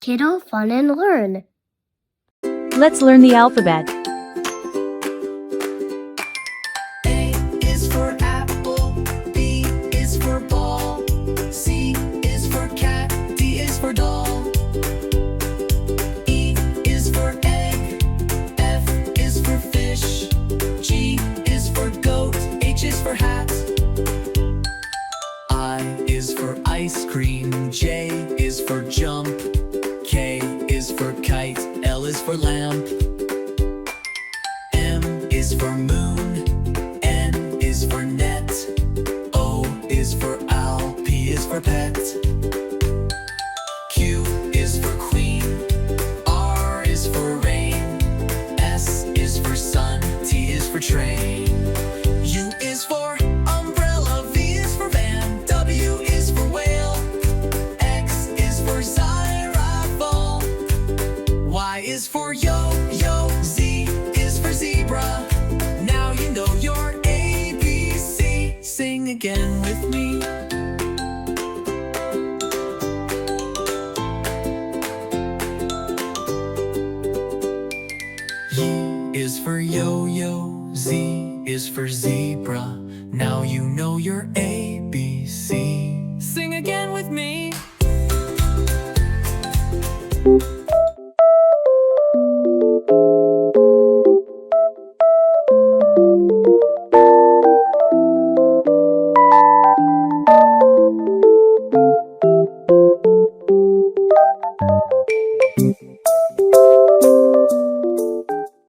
Kiddo Fun and Learn. Let's learn the alphabet. A is for apple, B is for ball, C is for cat, D is for doll. E is for egg, F is for fish, G is for goat, H is for hat. I is for ice cream, J is for jump, K is for kite, L is for lamp. M is for moon, N is for net, O is for owl, P is for pet. Q is for queen, R is for rain, S is for sun, T is for train. U is for umbrella, V is for van, W is for whale, X is for xylophone, Y is for yo-yo, Z is for zebra. Now you know your ABC. Sing again with me. Y is for yo-yo, Z is for zebra. Now you know your ABC. Sing again with me.